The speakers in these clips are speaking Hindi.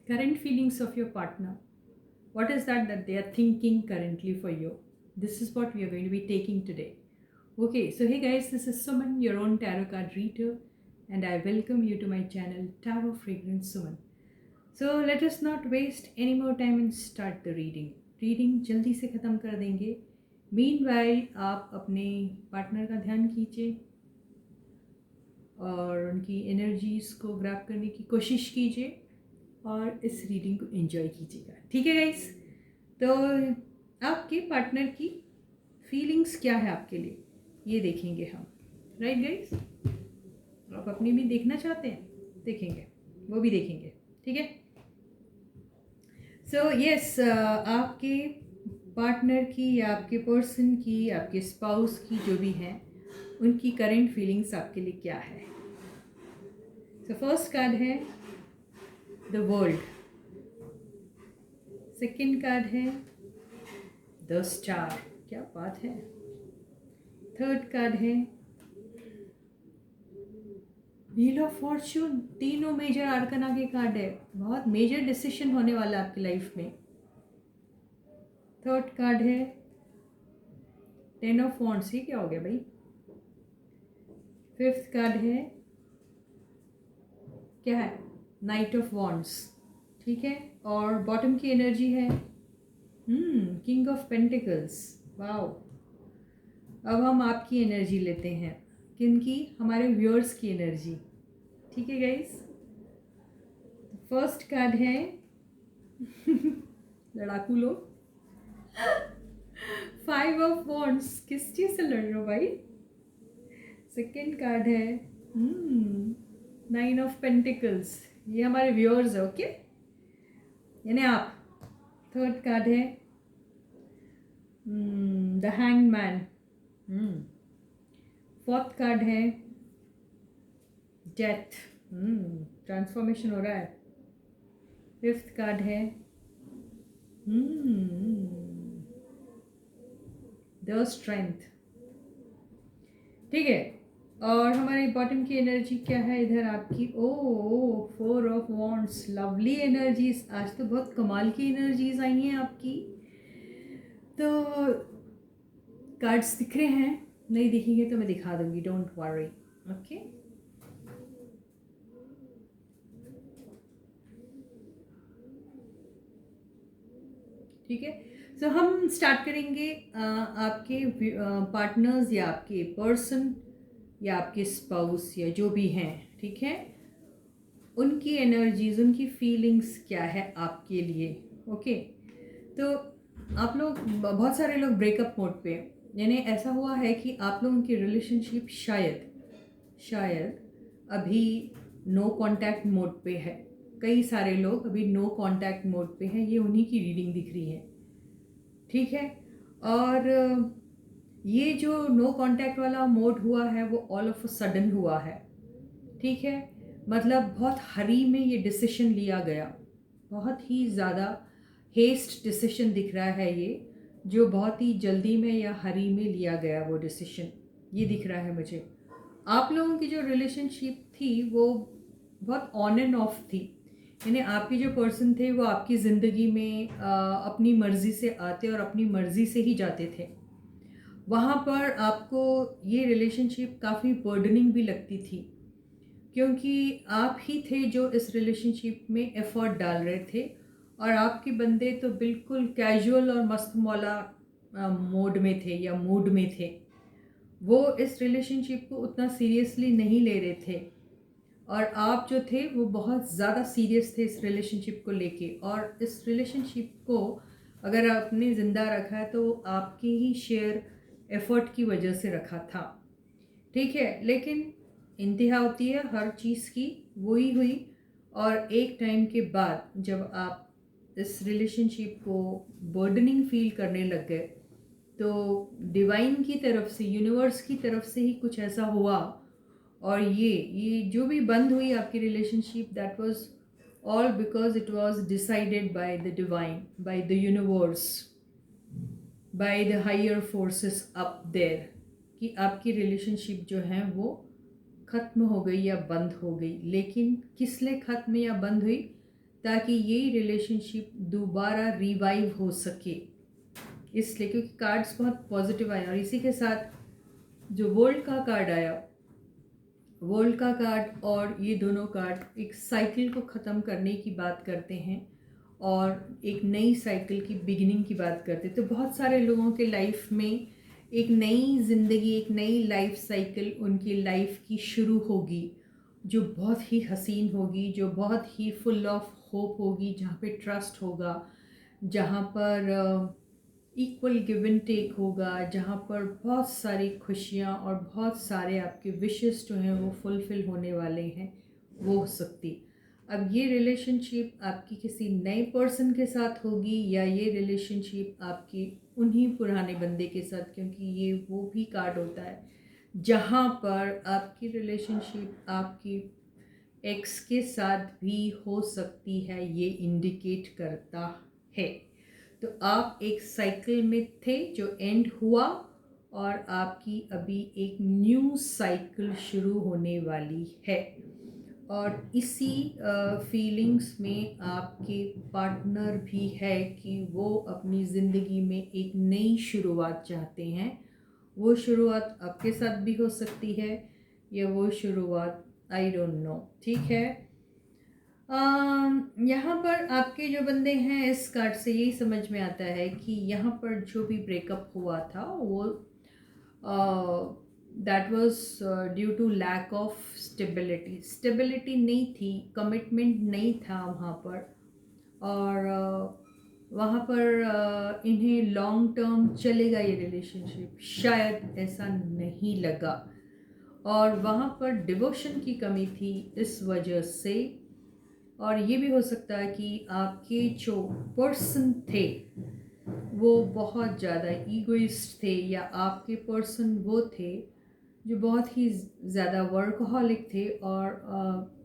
current feelings of your partner. What is that they are thinking currently for you? This is what we are going to be taking today. Okay, so hey guys, this is Suman, your own tarot card reader, and I welcome you to my channel Tarot Fragrance Suman. So let us not waste any more time and start the reading. Reading जल्दी से ख़त्म कर देंगे. मीनवाइल आप अपने पार्टनर का ध्यान कीजिए और उनकी एनर्जीज़ को ग्रैब करने की कोशिश कीजिए और इस रीडिंग को एंजॉय कीजिएगा. ठीक है गाइस? तो आपके पार्टनर की फीलिंग्स क्या है आपके लिए, ये देखेंगे हम. Right guys? आप अपनी भी देखना चाहते हैं, देखेंगे, वो भी देखेंगे. ठीक है? सो यस, आपके पार्टनर की या आपके पर्सन की, आपके स्पाउस की जो भी हैं, उनकी करंट फीलिंग्स आपके लिए क्या है. सो फर्स्ट कार्ड है द वर्ल्ड. सेकंड कार्ड है द स्टार. क्या बात है. थर्ड कार्ड है व्हील ऑफ फॉर्च्यून. तीनों मेजर आर्कना के कार्ड है. बहुत मेजर डिसीजन होने वाला आपकी लाइफ में. थर्ड कार्ड है टेन ऑफ वॉन्ड्स. ये क्या हो गया भाई. फिफ्थ कार्ड है क्या है, नाइट ऑफ वॉन्ड्स. ठीक है. और बॉटम की एनर्जी है किंग ऑफ पेंटिकल्स. वाओ. अब हम आपकी एनर्जी लेते हैं. किनकी? हमारे व्यूअर्स की एनर्जी. ठीक है गाइस. फर्स्ट कार्ड है लड़ाकू लोग. 5 ऑफ वॉन्ड्स. किस चीज़ से लड़ रहे हो भाई. सेकेंड कार्ड है 9 ऑफ पेंटिकल्स. ये हमारे व्यूअर्स है. ओके, यानी आप. थर्ड कार्ड है the hanged man. Fourth card है डेथ. ट्रांसफॉर्मेशन हो रहा है. फिफ्थ कार्ड है द स्ट्रेंथ. ठीक है. और हमारे बॉटम की एनर्जी क्या है इधर आपकी. ओ 4 ऑफ वॉन्ड्स. Lovely energies. आज तो बहुत कमाल की एनर्जीज आई हैं आपकी. तो कार्ड्स दिख रहे हैं, नहीं दिखेंगे तो मैं दिखा दूंगी. Don't worry. ओके. ठीक है. सो हम स्टार्ट करेंगे आपके पार्टनर्स या आपके पर्सन या आपके स्पाउस या जो भी हैं. ठीक है. उनकी एनर्जीज, उनकी फीलिंग्स क्या है आपके लिए. ओके. तो आप लोग, बहुत सारे लोग ब्रेकअप मोड पे, यानी ऐसा हुआ है कि आप लोगों की रिलेशनशिप शायद अभी नो कांटेक्ट मोड पे है. कई सारे लोग अभी नो कांटेक्ट मोड पे हैं. ये उन्हीं की रीडिंग दिख रही है. ठीक है. और ये जो नो कांटेक्ट वाला मोड हुआ है वो ऑल ऑफ अ सडन हुआ है. ठीक है. मतलब बहुत हरी में ये डिसीजन लिया गया. बहुत ही ज़्यादा हेस्ट डिसीजन दिख रहा है ये, जो बहुत ही जल्दी में या हरी में लिया गया वो डिसीजन. ये दिख रहा है मुझे. आप लोगों की जो रिलेशनशिप थी वो बहुत ऑन एंड ऑफ थी. यानी आपके जो पर्सन थे वो आपकी ज़िंदगी में अपनी मर्ज़ी से आते और अपनी मर्ज़ी से ही जाते थे. वहाँ पर आपको ये रिलेशनशिप काफ़ी बर्डनिंग भी लगती थी, क्योंकि आप ही थे जो इस रिलेशनशिप में एफ़र्ट डाल रहे थे और आपके बंदे तो बिल्कुल कैजुअल और मस्त मौला मोड में थे या मूड में थे. वो इस रिलेशनशिप को उतना सीरियसली नहीं ले रहे थे और आप जो थे वो बहुत ज़्यादा सीरियस थे इस रिलेशनशिप को लेके. और इस रिलेशनशिप को अगर आपने ज़िंदा रखा है तो आपके ही शेयर एफ़र्ट की वजह से रखा था. ठीक है. लेकिन इंतहा होती है हर चीज़ की, वही हुई. और एक टाइम के बाद जब आप इस रिलेशनशिप को बर्डनिंग फील करने लग गए तो डिवाइन की तरफ से, यूनिवर्स की तरफ से ही कुछ ऐसा हुआ. और ये जो भी बंद हुई आपकी relationship, that was all because it was decided by the divine, by the universe, by the higher forces up there, कि आपकी रिलेशनशिप जो है वो ख़त्म हो गई या बंद हो गई. लेकिन किस लिए ख़त्म या बंद हुई, ताकि ये रिलेशनशिप दोबारा रिवाइव हो सके, इसलिए क्योंकि कार्ड्स बहुत पॉजिटिव आए। और इसी के साथ जो वर्ल्ड का कार्ड आया, वर्ल्ड का कार्ड और ये दोनों कार्ड एक साइकिल को ख़त्म करने की बात करते हैं और एक नई साइकिल की बिगिनिंग की बात करते हैं। तो बहुत सारे लोगों के लाइफ में एक नई ज़िंदगी, एक नई लाइफ साइकिल उनकी लाइफ की शुरू होगी, जो बहुत ही हसीन होगी, जो बहुत ही फुल ऑफ होप होगी, जहाँ पे ट्रस्ट होगा, जहाँ पर इक्वल गिव एंड टेक होगा, जहाँ पर बहुत सारी खुशियाँ और बहुत सारे आपके विशेस जो हैं वो फुलफ़िल होने वाले हैं, वो हो सकती। अब ये रिलेशनशिप आपकी किसी नए पर्सन के साथ होगी या ये रिलेशनशिप आपकी उन्हीं पुराने बंदे के साथ, क्योंकि ये वो भी कार्ड होता है जहाँ पर आपकी रिलेशनशिप आपकी एक्स के साथ भी हो सकती है, ये इंडिकेट करता है। तो आप एक साइकिल में थे जो एंड हुआ और आपकी अभी एक न्यू साइकिल शुरू होने वाली है। और इसी फीलिंग्स में आपके पार्टनर भी है कि वो अपनी ज़िंदगी में एक नई शुरुआत चाहते हैं। वो शुरुआत आपके साथ भी हो सकती है या वो शुरुआत आई डोंट नो, ठीक है। यहाँ पर आपके जो बंदे हैं, इस कार्ड से यही समझ में आता है कि यहाँ पर जो भी ब्रेकअप हुआ था वो that was due to lack of stability नहीं थी, कमिटमेंट नहीं था वहाँ पर। और वहाँ पर इन्हें लॉन्ग टर्म चलेगा ये रिलेशनशिप, शायद ऐसा नहीं लगा। और वहाँ पर डिवोशन की कमी थी इस वजह से। और ये भी हो सकता है कि आपके जो पर्सन थे वो बहुत ज़्यादा ईगोइस्ट थे, या आपके पर्सन वो थे जो बहुत ही ज़्यादा वर्कहॉलिक थे और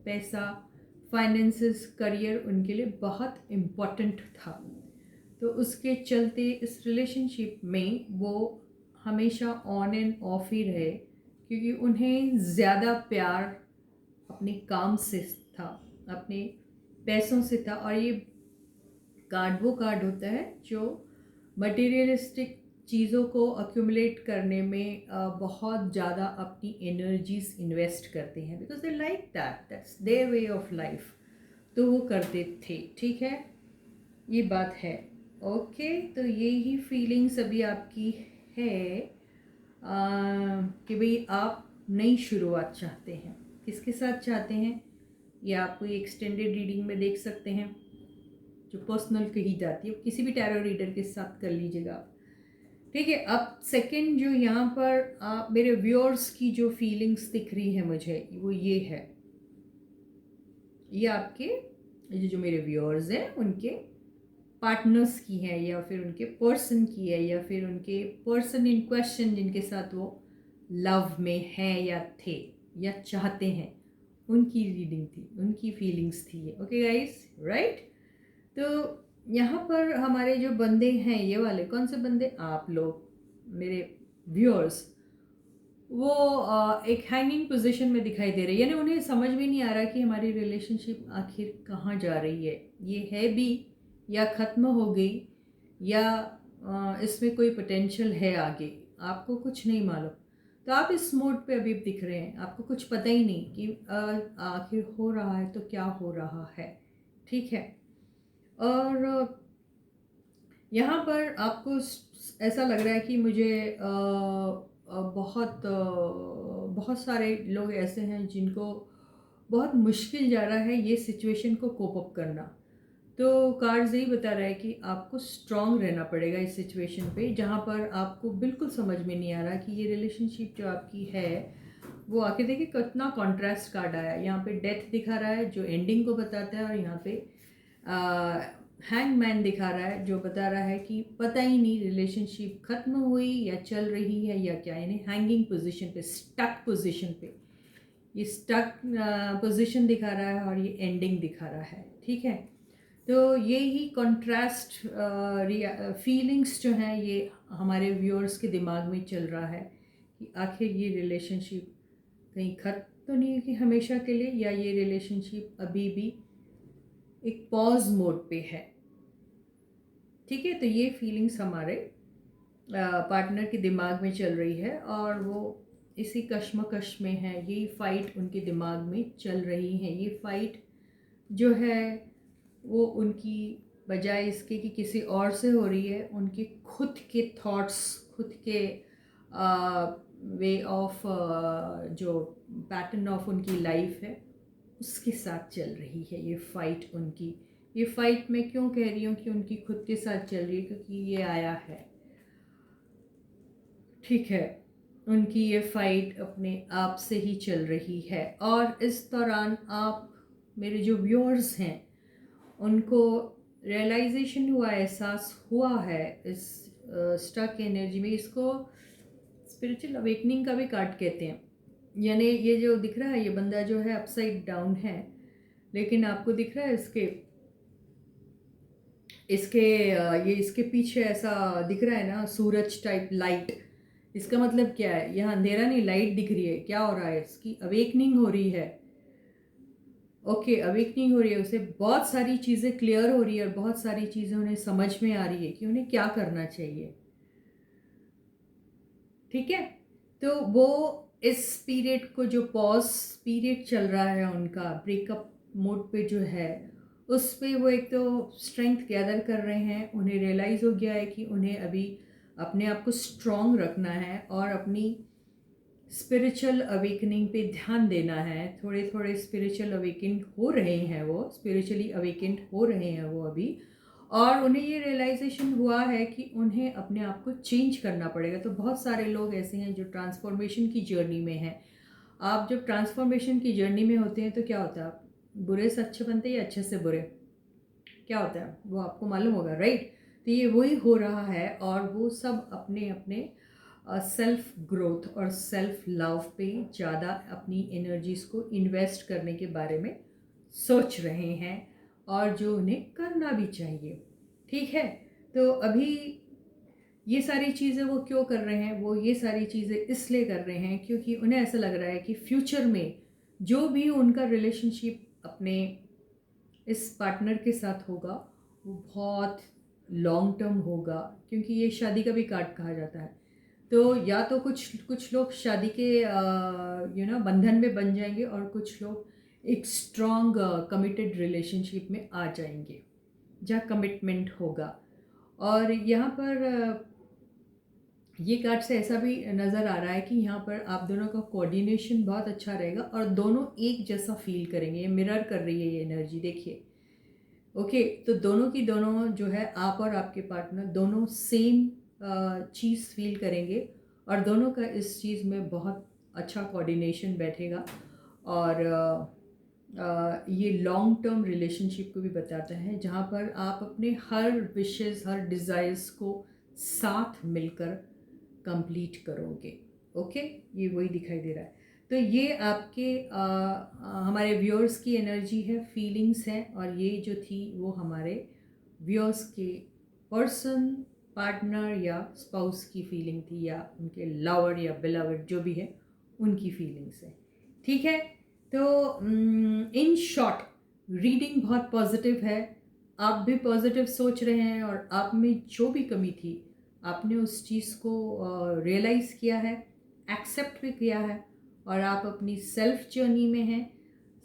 पैसा, फाइनेंसेस, करियर उनके लिए बहुत इम्पोर्टेंट था। तो उसके चलते इस रिलेशनशिप में वो हमेशा ऑन एंड ऑफ ही रहे, क्योंकि उन्हें ज़्यादा प्यार अपने काम से था, अपने पैसों से था। और ये कार्ड वो कार्ड होता है जो मटेरियलिस्टिक चीज़ों को अक्यूमुलेट करने में बहुत ज़्यादा अपनी एनर्जीज इन्वेस्ट करते हैं, because they like that's their way of life. तो वो करते थे, ठीक है, ये बात है। ओके, तो यही फीलिंग्स अभी आपकी है कि भाई आप नई शुरुआत चाहते हैं। किसके साथ चाहते हैं ये आप कोई एक्सटेंडेड रीडिंग में देख सकते हैं जो पर्सनल कही जाती है, किसी भी टैरो रीडर के साथ कर लीजिएगा आप, ठीक है। अब सेकंड जो यहाँ पर मेरे व्यूअर्स की जो फीलिंग्स दिख रही है मुझे, वो ये है, ये आपके ये जो मेरे व्यूअर्स हैं उनके पार्टनर्स की है, या फिर उनके पर्सन की है, या फिर उनके पर्सन इन क्वेश्चन जिनके साथ वो लव में हैं या थे या चाहते हैं, उनकी रीडिंग थी, उनकी फीलिंग्स थी ये। Okay guys, right. तो यहाँ पर हमारे जो बंदे हैं, ये वाले कौन से बंदे, आप लोग मेरे व्यूअर्स, वो एक हैंगिंग पोजीशन में दिखाई दे रही है, यानी उन्हें समझ में नहीं आ रहा कि हमारी रिलेशनशिप आखिर कहाँ जा रही है। ये है भी या ख़त्म हो गई, या इसमें कोई पोटेंशियल है आगे, आपको कुछ नहीं मालूम। तो आप इस मोड पे अभी दिख रहे हैं, आपको कुछ पता ही नहीं कि आखिर हो रहा है तो क्या हो रहा है, ठीक है। और यहाँ पर आपको ऐसा लग रहा है कि मुझे बहुत सारे लोग ऐसे हैं जिनको बहुत मुश्किल जा रहा है ये सिचुएशन को कोप अप करना। तो कार्ड्स यही बता रहा है कि आपको स्ट्रॉन्ग रहना पड़ेगा इस सिचुएशन पे, जहाँ पर आपको बिल्कुल समझ में नहीं आ रहा कि ये रिलेशनशिप जो आपकी है वो आके देखिए कितना कॉन्ट्रास्ट कार्ड आया। यहाँ पे डेथ दिखा रहा है जो एंडिंग को बताता है, और यहाँ पे हैंगमैन दिखा रहा है जो बता रहा है कि पता ही नहीं रिलेशनशिप ख़त्म हुई या चल रही है या क्या, यानी हैंगिंग पोजीशन पे, स्टक पोजीशन पे, ये स्टक पोजीशन दिखा रहा है और ये एंडिंग दिखा रहा है, ठीक है। तो ये ही कॉन्ट्रास्ट फीलिंग्स जो हैं ये हमारे व्यूअर्स के दिमाग में चल रहा है कि आखिर ये रिलेशनशिप कहीं ख़त्म तो नहीं है कि हमेशा के लिए, या ये रिलेशनशिप अभी भी एक पॉज मोड पे है। ठीक है, तो ये फीलिंग्स हमारे पार्टनर के दिमाग में चल रही है और वो इसी कश्मकश में है। यही फाइट उनके दिमाग में चल रही है। ये फाइट जो है वो उनकी बजाय इसके कि किसी और से हो रही है, उनके खुद के थॉट्स, खुद के वे ऑफ जो पैटर्न ऑफ उनकी लाइफ है उसके साथ चल रही है ये फ़ाइट उनकी। ये फ़ाइट मैं क्यों कह रही हूँ कि उनकी खुद के साथ चल रही है, क्योंकि ये आया है। ठीक है, उनकी ये फ़ाइट अपने आप से ही चल रही है और इस दौरान आप मेरे जो व्यूअर्स हैं उनको रियलाइजेशन हुआ, एहसास हुआ है इस स्टक एनर्जी में। इसको स्पिरिचुअल अवेकनिंग का भी कार्ड कहते हैं। यानी ये जो दिख रहा है, ये बंदा जो है अपसाइड डाउन है, लेकिन आपको दिख रहा है इसके इसके ये इसके पीछे ऐसा दिख रहा है ना, सूरज टाइप लाइट। इसका मतलब क्या है, यहाँ अंधेरा नहीं, लाइट दिख रही है। क्या हो रहा है, इसकी अवेकनिंग हो रही है। ओके, अवेकनिंग हो रही है, उसे बहुत सारी चीज़ें क्लियर हो रही है और बहुत सारी चीज़ें उन्हें समझ में आ रही है कि उन्हें क्या करना चाहिए। ठीक है, तो वो इस पीरियड को, जो पॉज पीरियड चल रहा है उनका ब्रेकअप मोड पे जो है, उस पे वो एक तो स्ट्रेंथ गैदर कर रहे हैं। उन्हें रियलाइज़ हो गया है कि उन्हें अभी अपने आप को स्ट्रॉन्ग रखना है और अपनी स्पिरिचुअल अवेकनिंग पे ध्यान देना है। थोड़े थोड़े स्पिरिचुअल अवेकन हो रहे हैं, वो स्पिरिचुअली अवेकेंड हो रहे हैं वो अभी। और उन्हें ये रियलाइजेशन हुआ है कि उन्हें अपने आप को चेंज करना पड़ेगा। तो बहुत सारे लोग ऐसे हैं जो ट्रांसफॉर्मेशन की जर्नी में हैं। आप जब ट्रांसफॉर्मेशन की जर्नी में होते हैं तो क्या होता है, आप बुरे से अच्छे बनते हैं या अच्छे से बुरे, क्या होता है वो आपको मालूम होगा, राइट। तो ये वही हो रहा है और वो सब अपने अपने सेल्फ ग्रोथ और सेल्फ लव पे ज़्यादा अपनी एनर्जीज़ को इन्वेस्ट करने के बारे में सोच रहे हैं और जो उन्हें करना भी चाहिए। ठीक है, तो अभी ये सारी चीज़ें वो क्यों कर रहे हैं, वो ये सारी चीज़ें इसलिए कर रहे हैं क्योंकि उन्हें ऐसा लग रहा है कि फ्यूचर में जो भी उनका रिलेशनशिप अपने इस पार्टनर के साथ होगा वो बहुत लॉन्ग टर्म होगा। क्योंकि ये शादी का भी कार्ड कहा जाता है। तो या तो कुछ कुछ लोग शादी के बंधन में बन जाएंगे और कुछ लोग एक स्ट्रॉन्ग कमिटेड रिलेशनशिप में आ जाएंगे जहाँ कमिटमेंट होगा। और यहाँ पर ये कार्ड से ऐसा भी नज़र आ रहा है कि यहाँ पर आप दोनों का कोऑर्डिनेशन बहुत अच्छा रहेगा और दोनों एक जैसा फील करेंगे। ये मिरर कर रही है ये एनर्जी, देखिए। ओके, तो दोनों की दोनों जो है, आप और आपके पार्टनर दोनों सेम चीज़ फील करेंगे और दोनों का इस चीज़ में बहुत अच्छा कोऑर्डिनेशन बैठेगा। और ये लॉन्ग टर्म रिलेशनशिप को भी बताता है जहाँ पर आप अपने हर विशेस, हर डिज़ायर्स को साथ मिलकर कंप्लीट करोगे। ओके, ये वही दिखाई दे रहा है। तो ये आपके हमारे व्यूअर्स की एनर्जी है, फीलिंग्स हैं। और ये जो थी वो हमारे व्यूअर्स के पर्सन, पार्टनर या स्पाउस की फीलिंग थी, या उनके लवर या बिलवर्ड जो भी है उनकी फीलिंग्स है। ठीक है, तो इन शॉर्ट रीडिंग बहुत पॉजिटिव है। आप भी पॉजिटिव सोच रहे हैं और आप में जो भी कमी थी आपने उस चीज़ को रियलाइज़ किया है, एक्सेप्ट भी किया है और आप अपनी सेल्फ जर्नी में हैं,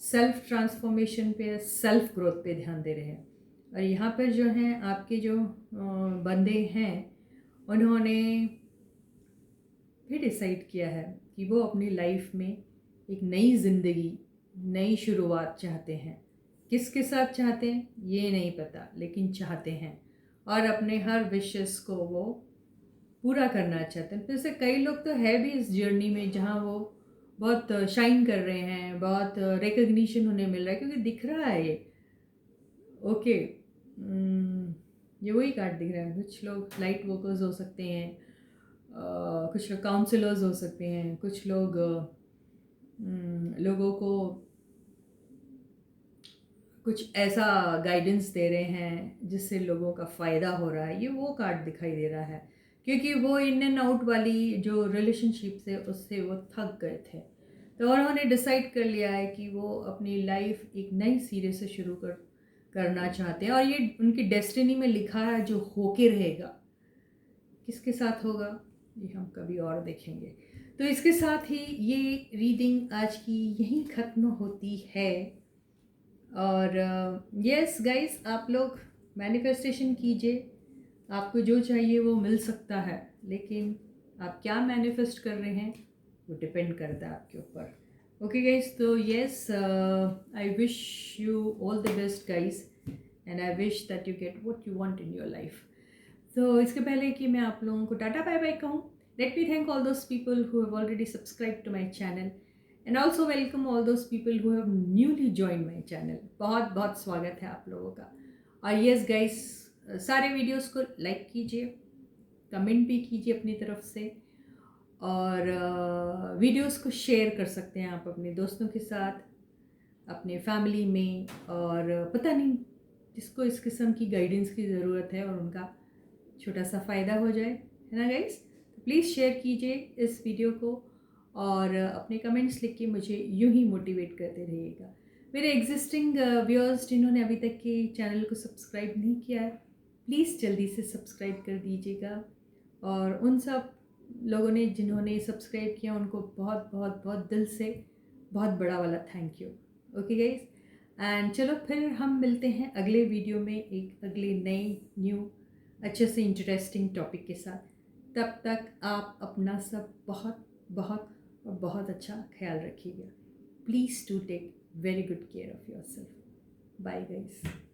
सेल्फ ट्रांसफॉर्मेशन पे, सेल्फ ग्रोथ पे ध्यान दे रहे हैं। और यहाँ पर जो हैं आपके जो बंदे हैं, उन्होंने भी डिसाइड किया है कि वो अपनी लाइफ में एक नई ज़िंदगी, नई शुरुआत चाहते हैं। किसके साथ चाहते हैं ये नहीं पता, लेकिन चाहते हैं और अपने हर विशेस को वो पूरा करना चाहते हैं। जैसे कई लोग तो है भी इस जर्नी में जहाँ वो बहुत शाइन कर रहे हैं, बहुत रिकग्निशन उन्हें मिल रहा है क्योंकि दिख रहा है ये। ओके, ये वही कार्ड दिख रहा है। कुछ लोग लाइट वर्कर्स हो सकते हैं, कुछ लोग काउंसलर्स हो सकते हैं, कुछ लोग लोगों को कुछ ऐसा गाइडेंस दे रहे हैं जिससे लोगों का फ़ायदा हो रहा है। ये वो कार्ड दिखाई दे रहा है क्योंकि वो इन एंड आउट वाली जो रिलेशनशिप से उससे वो थक गए थे। तो उन्होंने डिसाइड कर लिया है कि वो अपनी लाइफ एक नई सिरे से शुरू करना चाहते हैं और ये उनकी डेस्टिनी में लिखा है जो होके रहेगा। किसके साथ होगा ये हम कभी और देखेंगे। तो इसके साथ ही ये रीडिंग आज की यहीं ख़त्म होती है। और यस गाइस, आप लोग मैनिफेस्टेशन कीजिए, आपको जो चाहिए वो मिल सकता है, लेकिन आप क्या मैनिफेस्ट कर रहे हैं वो डिपेंड करता है आपके ऊपर। ओके गाइस, तो yes, I wish you all the best guys and I wish that you get what you want in your life. तो इसके पहले कि मैं आप लोगों को टाटा बाय बाय कहूँ, let me thank all those people who have already subscribe to my channel and also welcome all those people who have newly join my channel. बहुत बहुत स्वागत है आप लोगों का। और यस गाइस, सारे वीडियोस को लाइक कीजिए, कमेंट भी कीजिए अपनी तरफ से, और वीडियोस को शेयर कर सकते हैं आप अपने दोस्तों के साथ, अपने फैमिली में, और पता नहीं जिसको इस किस्म की गाइडेंस की ज़रूरत है और उनका छोटा सा फ़ायदा हो जाए, है ना गाइस। तो प्लीज़ शेयर कीजिए इस वीडियो को और अपने कमेंट्स लिख के मुझे यूं ही मोटिवेट करते रहिएगा। मेरे एग्जिस्टिंग व्यूअर्स जिन्होंने अभी तक के चैनल को सब्सक्राइब नहीं किया है, प्लीज़ जल्दी से सब्सक्राइब कर दीजिएगा। और उन सब लोगों ने जिन्होंने सब्सक्राइब किया उनको बहुत बहुत बहुत दिल से बहुत बड़ा वाला thank you. Okay guys, and चलो फिर हम मिलते हैं अगले वीडियो में एक अगले नए न्यू अच्छे से इंटरेस्टिंग टॉपिक के साथ। तब तक आप अपना सब बहुत बहुत और बहुत अच्छा ख्याल रखिएगा। Please do take very good care of yourself. Bye guys.